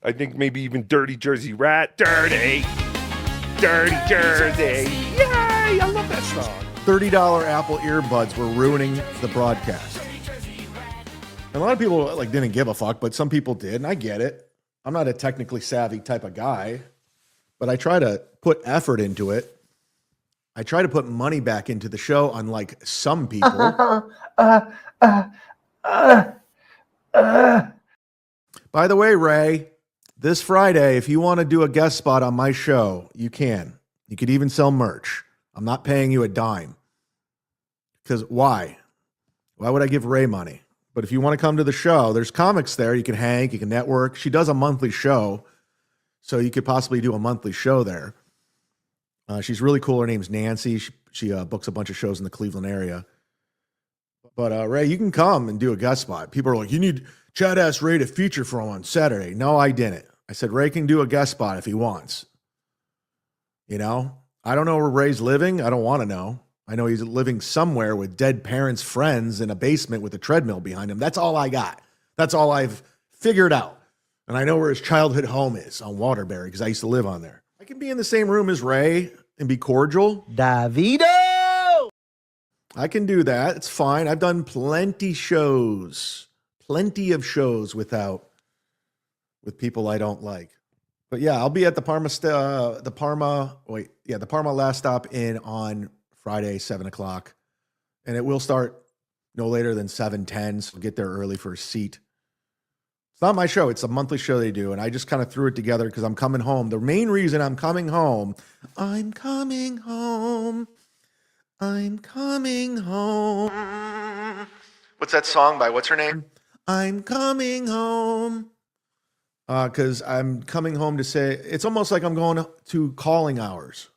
I think maybe even Dirty Jersey Rat. Dirty Jersey. Yay! I love that song. $30 Apple earbuds were ruining the broadcast. And a lot of people didn't give a fuck, but some people did, and I get it. I'm not a technically savvy type of guy, but I try to put effort into it. I try to put money back into the show, unlike some people. By the way, Ray, this Friday, if you want to do a guest spot on my show, you can. You could even sell merch. I'm not paying you a dime. Because why? Why would I give Ray money? But if you want to come to the show, there's comics there. You can hang, you can network. She does a monthly show, so you could possibly do a monthly show there. She's really cool. Her name's Nancy. She books a bunch of shows in the Cleveland area. But Ray, you can come and do a guest spot. People are like, you need Chad asked Ray to feature for him on Saturday. No, I didn't. I said Ray can do a guest spot if he wants. You know, I don't know where Ray's living. I don't want to know. I know he's living somewhere with dead parents' friends in a basement with a treadmill behind him. That's all I got. That's all I've figured out. And I know where his childhood home is on Waterbury because I used to live on there. I can be in the same room as Ray and be cordial. Devito! I can do that. It's fine. I've done plenty of shows with people I don't like. But yeah, I'll be at the Parma Last Stop Inn on Friday, 7:00. And it will start no later than 7:10. So get there early for a seat. It's not my show. It's a monthly show they do. And I just kind of threw it together because I'm coming home. The main reason I'm coming home. What's that song by? What's her name? I'm coming home. Because I'm coming home to say, it's almost like I'm going to calling hours.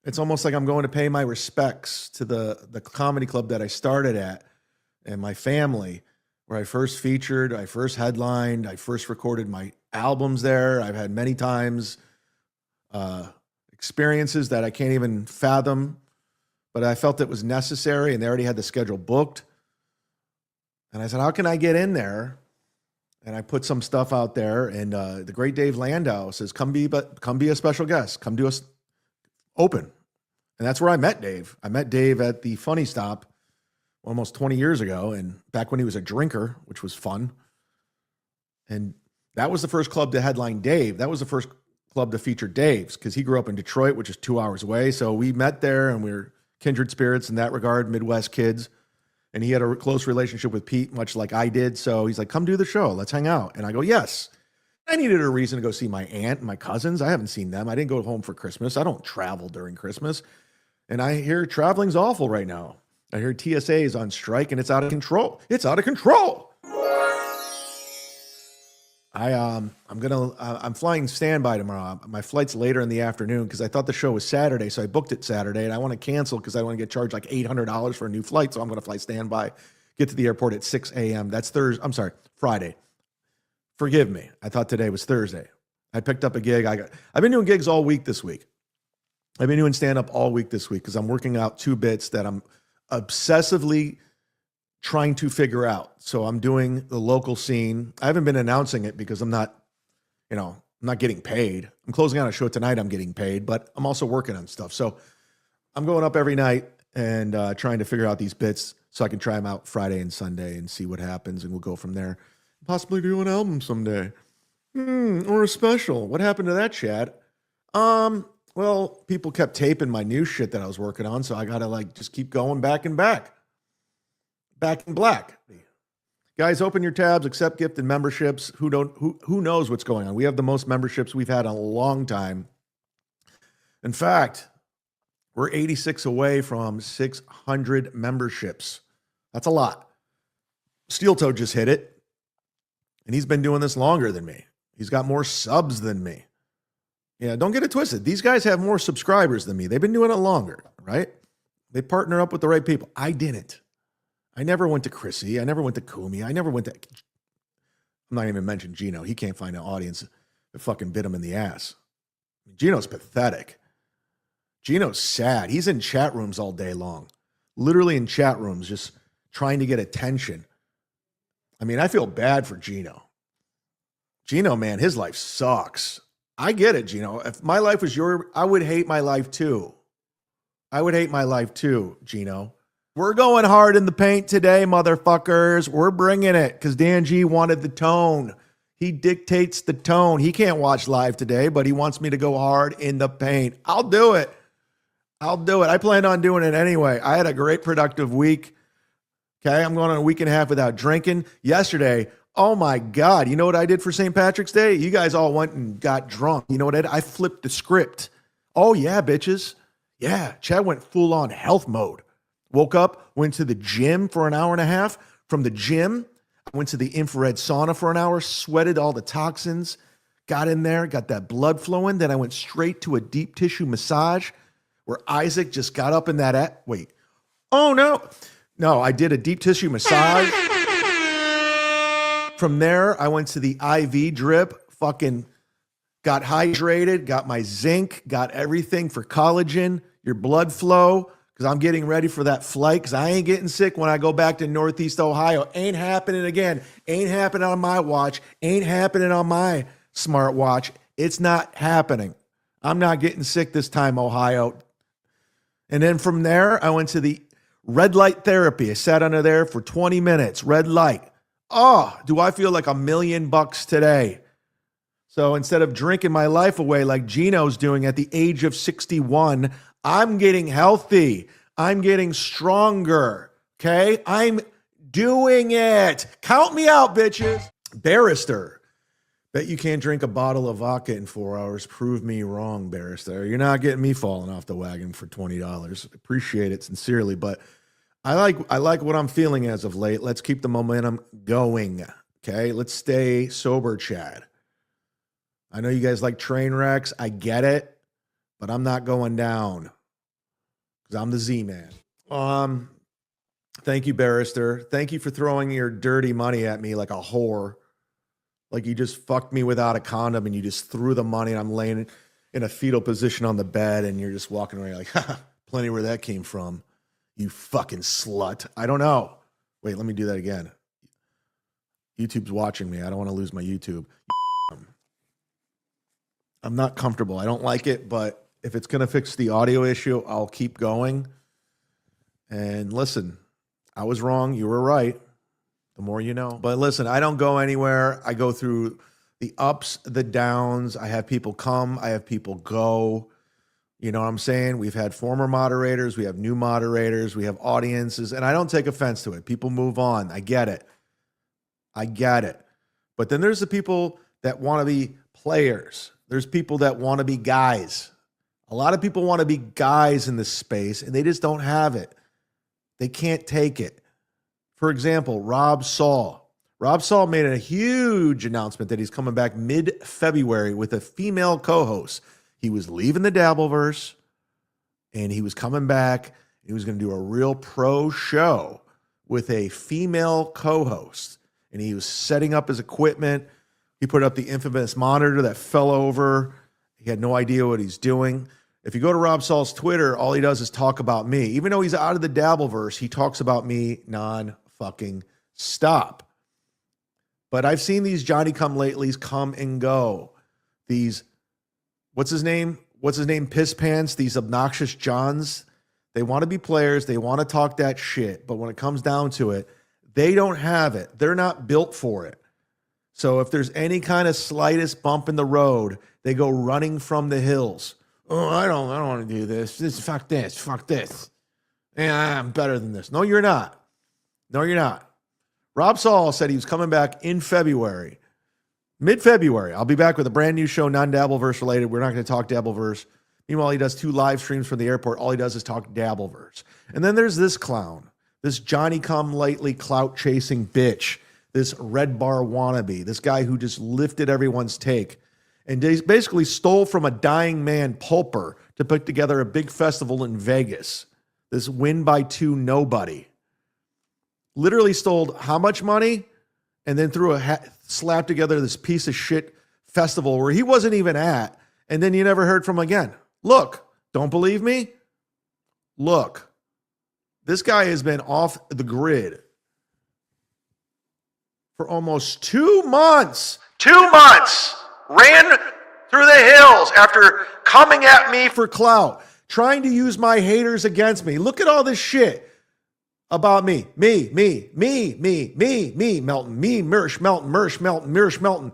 It's almost like I'm going to pay my respects to the comedy club that I started at and my family, where I first featured, I first headlined, I first recorded my albums there. I've had many times experiences that I can't even fathom, but I felt it was necessary, and they already had the schedule booked. And I said, how can I get in there? And I put some stuff out there, and the great Dave Landau says, come be a special guest. Come do us open. And that's where I met Dave. I met Dave at the Funny Stop almost 20 years ago, and back when he was a drinker, which was fun. And that was the first club to headline Dave. That was the first club to feature Dave's, because he grew up in Detroit, which is 2 hours away. So we met there, and we were kindred spirits in that regard, Midwest kids. And he had a close relationship with Pete, much like I did. So he's like, come do the show. Let's hang out. And I go, yes. I needed a reason to go see my aunt and my cousins. I haven't seen them. I didn't go home for Christmas. I don't travel during Christmas. And I hear traveling's awful right now. I hear TSA is on strike and it's out of control. It's out of control. I'm flying standby tomorrow. My flight's later in the afternoon because I thought the show was Saturday, so I booked it Saturday, and I want to cancel because I want to get charged like $800 for a new flight. So I'm going to fly standby, get to the airport at 6 a.m. That's Friday. Forgive me. I thought today was Thursday. I picked up a gig. I've been doing gigs all week this week. I've been doing stand-up all week this week because I'm working out 2 bits that I'm obsessively trying to figure out. So I'm doing the local scene. I haven't been announcing it because I'm not getting paid. I'm closing out a show tonight. I'm getting paid, but I'm also working on stuff. So I'm going up every night and trying to figure out these bits so I can try them out Friday and Sunday and see what happens. And we'll go from there. Possibly do an album someday. Or a special. What happened to that, Chad? Well, people kept taping my new shit that I was working on. So I got to just keep going back and back. Back in black. Guys, open your tabs, accept gift and memberships. Who knows what's going on? We have the most memberships we've had in a long time. In fact, we're 86 away from 600 memberships. That's a lot. Steel Toe just hit it. And he's been doing this longer than me. He's got more subs than me. Yeah, don't get it twisted. These guys have more subscribers than me. They've been doing it longer, right? They partner up with the right people. I didn't. I never went to Chrissy. I never went to Kumi. I never went to... I'm not even mentioning Gino. He can't find an audience that fucking bit him in the ass. Gino's pathetic. Gino's sad. He's in chat rooms all day long. Literally in chat rooms, just trying to get attention. I mean, I feel bad for Gino. Gino, man, his life sucks. I get it, Gino. If my life was I would hate my life too. I would hate my life too, Gino. We're going hard in the paint today, motherfuckers. We're bringing it because Dan G wanted the tone. He dictates the tone. He can't watch live today, but he wants me to go hard in the paint. I'll do it. I'll do it. I planned on doing it anyway. I had a great productive week. Okay, I'm going on a week and a half without drinking. Yesterday, oh my God, you know what I did for St. Patrick's Day? You guys all went and got drunk. You know what I did? I flipped the script. Oh yeah, bitches. Yeah, Chad went full on health mode. Woke up, went to the gym for an hour and a half. From the gym, I went to the infrared sauna for an hour, sweated all the toxins, got in there, got that blood flowing. Then I went straight to a deep tissue massage where Isaac just got up in that. Wait. Oh no. No, I did a deep tissue massage. From there, I went to the IV drip, fucking got hydrated, got my zinc, got everything for collagen, your blood flow, because I'm getting ready for that flight because I ain't getting sick when I go back to Northeast Ohio. Ain't happening again. Ain't happening on my watch. Ain't happening on my smartwatch. It's not happening. I'm not getting sick this time, Ohio. And then from there, I went to the red light therapy. I sat under there for 20 minutes, red light. Oh, do I feel like $1 million today? So instead of drinking my life away like Gino's doing at the age of 61, I'm getting healthy. I'm getting stronger. Okay? I'm doing it. Count me out, bitches. Barrister. Bet you can't drink a bottle of vodka in 4 hours. Prove me wrong, Barrister. You're not getting me falling off the wagon for $20. Appreciate it sincerely, but I like what I'm feeling as of late. Let's keep the momentum going. Okay? Let's stay sober, Chad. I know you guys like train wrecks. I get it, but I'm not going down because I'm the Z-Man. Thank you, Barrister. Thank you for throwing your dirty money at me like a whore. Like you just fucked me without a condom and you just threw the money and I'm laying in a fetal position on the bed and you're just walking away like, ha, plenty where that came from. You fucking slut. I don't know. Wait, let me do that again. YouTube's watching me. I don't want to lose my YouTube. I'm not comfortable. I don't like it, but if it's going to fix the audio issue, I'll keep going. And listen, I was wrong. You were right. The more you know. But listen, I don't go anywhere. I go through the ups, the downs. I have people come. I have people go. You know what I'm saying? We've had former moderators. We have new moderators. We have audiences. And I don't take offense to it. People move on. I get it. I get it. But then there's the people that want to be players. There's people that want to be guys. A lot of people want to be guys in this space, and they just don't have it. They can't take it. For example, Rob Saul. Rob Saul made a huge announcement that he's coming back mid-February with a female co-host. He was leaving the Dabbleverse, and he was coming back. He was going to do a real pro show with a female co-host, and he was setting up his equipment. He put up the infamous monitor that fell over. He had no idea what he's doing. If you go to Rob Saul's Twitter, all he does is talk about me. Even though he's out of the Dabbleverse, he talks about me non-fucking stop. But I've seen these Johnny-come-latelys come and go. These, what's his name? Piss pants, these obnoxious Johns. They want to be players. They want to talk that shit. But when it comes down to it, they don't have it. They're not built for it. So if there's any kind of slightest bump in the road, they go running from the hills. Oh, I don't want to do this. Fuck this. Yeah, I'm better than this. No, you're not. No, you're not. Rob Saul said he was coming back in February, mid-February. I'll be back with a brand new show, non-Dabbleverse related. We're not going to talk Dabbleverse. Meanwhile, he does 2 live streams from the airport. All he does is talk Dabbleverse. And then there's this clown, this Johnny-come-lately clout-chasing bitch. This red bar wannabe, this guy who just lifted everyone's take and basically stole from a dying man, Pulper, to put together a big festival in Vegas. This WinBy2 nobody. Literally stole how much money and then slapped together this piece of shit festival where he wasn't even at, and then you never heard from him again. Look, don't believe me? Look, this guy has been off the grid for almost 2 months. 2 months. Ran through the hills after coming at me for clout, trying to use my haters against me. Look at all this shit about me. Me, Melton. Me, Mersh, Melton.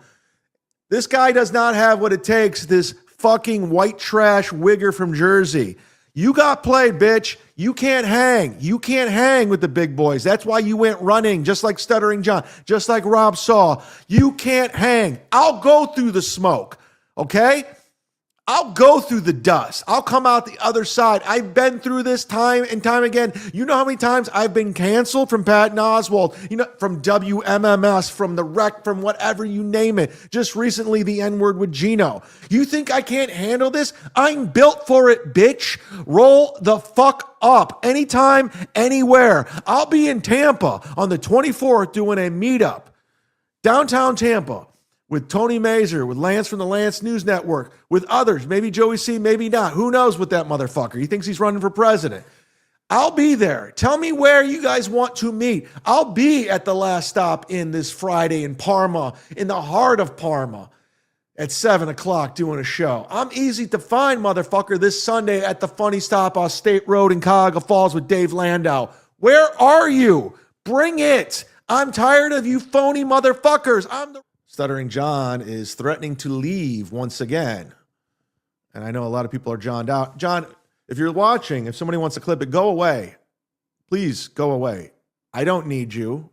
This guy does not have what it takes, this fucking white trash wigger from Jersey. You got played, bitch. You can't hang. You can't hang with the big boys. That's why you went running, just like Stuttering John, just like Rob Saul. You can't hang. I'll go through the smoke, okay? I'll go through the dust. I'll come out the other side. I've been through this time and time again. You know how many times I've been canceled from Patton Oswalt, from WMMS, from The Rec, from whatever you name it. Just recently, the N-word with Gino. You think I can't handle this? I'm built for it, bitch. Roll the fuck up. Anytime, anywhere. I'll be in Tampa on the 24th doing a meetup. Downtown Tampa. With Tony Mazur, with Lance from the Lance News Network, with others, maybe Joey C, maybe not. Who knows with that motherfucker? He thinks he's running for president. I'll be there. Tell me where you guys want to meet. I'll be at the last stop in this Friday in Parma, in the heart of Parma, at 7 o'clock doing a show. I'm easy to find, motherfucker, this Sunday at the Funny Stop on State Road in Cuyahoga Falls with Dave Landau. Where are you? Bring it. I'm tired of you phony motherfuckers. Stuttering John is threatening to leave once again. And I know a lot of people are John'd out. John, if you're watching, if somebody wants to clip it, go away. Please go away. I don't need you.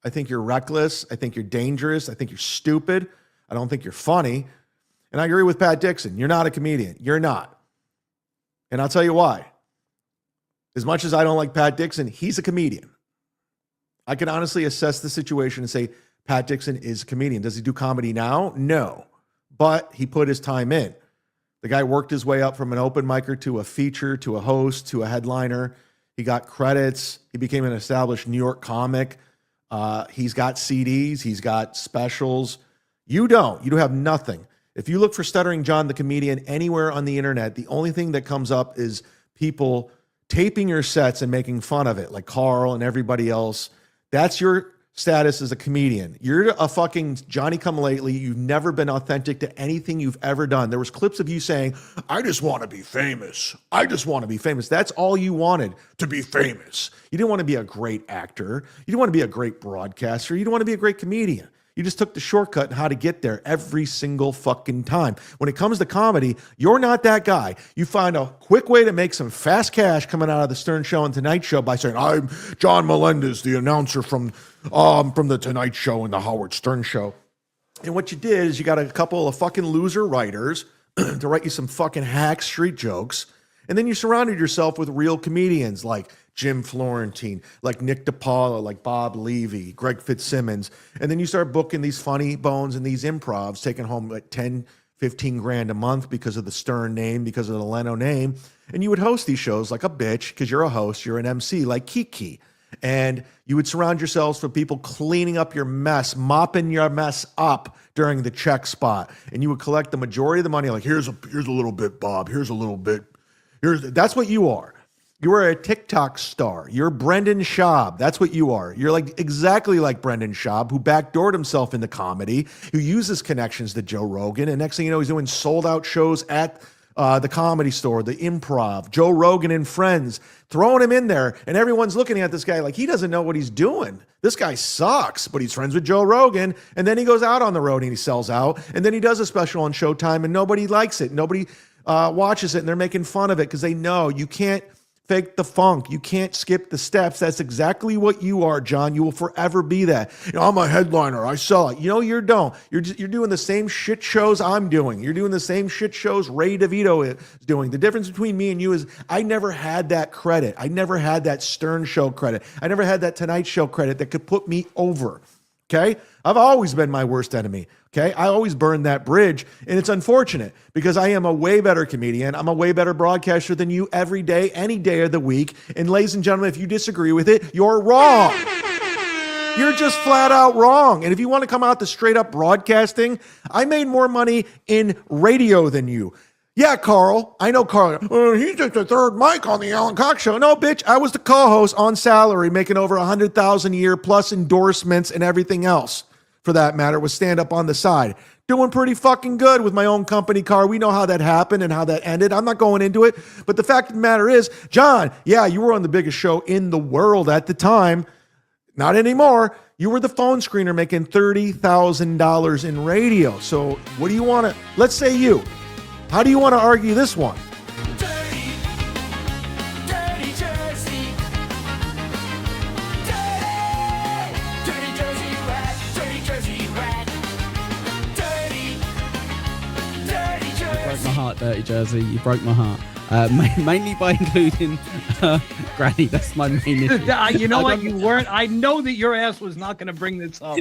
I think you're reckless. I think you're dangerous. I think you're stupid. I don't think you're funny. And I agree with Pat Dixon. You're not a comedian. You're not. And I'll tell you why. As much as I don't like Pat Dixon, he's a comedian. I can honestly assess the situation and say, Pat Dixon is a comedian. Does he do comedy now? No. But he put his time in. The guy worked his way up from an open micer to a feature, to a host, to a headliner. He got credits. He became an established New York comic. He's got CDs. He's got specials. You don't. You have nothing. If you look for Stuttering John the comedian anywhere on the internet, the only thing that comes up is people taping your sets and making fun of it, like Carl and everybody else. That's your status as a comedian. You're a fucking Johnny-come-lately. You've never been authentic to anything you've ever done. There was clips of you saying, I just want to be famous. I just want to be famous. That's all you wanted, to be famous. You didn't want to be a great actor. You didn't want to be a great broadcaster. You didn't want to be a great comedian. You just took the shortcut and how to get there every single fucking time. When it comes to comedy, you're not that guy. You find a quick way to make some fast cash coming out of the Stern Show and Tonight Show by saying, I'm John Melendez, the announcer from the Tonight Show and the Howard Stern Show. And what you did is you got a couple of fucking loser writers to write you some fucking hack street jokes. And then you surrounded yourself with real comedians like Jim Florentine, like Nick DiPaolo, like Bob Levy, Greg Fitzsimmons. And then you start booking these funny bones and these improvs, taking home like 10, 15 grand a month because of the Stern name, because of the Leno name. And you would host these shows like a bitch because you're a host, you're an MC like Kiki. And you would surround yourselves with people cleaning up your mess, mopping your mess up during the check spot. And you would collect the majority of the money, like, here's a little bit, Bob, here's a little bit. That's what you are. You are a TikTok star. You're Brendan Schaub. That's what you are. You're like exactly like Brendan Schaub, who backdoored himself into comedy, who uses connections to Joe Rogan. And next thing you know, he's doing sold out shows at the Comedy Store, the Improv, Joe Rogan and friends, throwing him in there. And everyone's looking at this guy like he doesn't know what he's doing. This guy sucks, but he's friends with Joe Rogan. And then he goes out on the road and he sells out. And then he does a special on Showtime and nobody likes it. Nobody watches it and they're making fun of it because they know you can't fake the funk. You can't skip the steps. That's exactly what you are, John. You will forever be that. I'm a headliner. I sell it. You don't. You're doing the same shit shows I'm doing. You're doing the same shit shows Ray DeVito is doing. The difference between me and you is I never had that credit. I never had that Stern Show credit. I never had that Tonight Show credit that could put me over. Okay? I've always been my worst enemy. Okay? I always burned that bridge. And it's unfortunate because I am a way better comedian. I'm a way better broadcaster than you every day, any day of the week. And ladies and gentlemen, if you disagree with it, you're wrong. You're just flat out wrong. And if you want to come out to straight up broadcasting, I made more money in radio than you. Yeah, Carl. I know Carl. He's just the third mic on the Alan Cox Show. No, bitch. I was the co-host on salary, making over $100,000 a year plus endorsements and everything else for that matter, was stand up on the side. Doing pretty fucking good with my own company car. We know how that happened and how that ended. I'm not going into it. But the fact of the matter is, John, yeah, you were on the biggest show in the world at the time. Not anymore. You were the phone screener making $30,000 in radio. So what do you want to, let's say you, how do you want to argue this one? Dirty, dirty Jersey. Dirty Jersey rat, dirty Jersey rat. Dirty, dirty Jersey. Broke my heart, Dirty Jersey. You broke my heart. Mainly by including Granny. That's my main issue. You know what? You weren't. I know that your ass was not going to bring this up.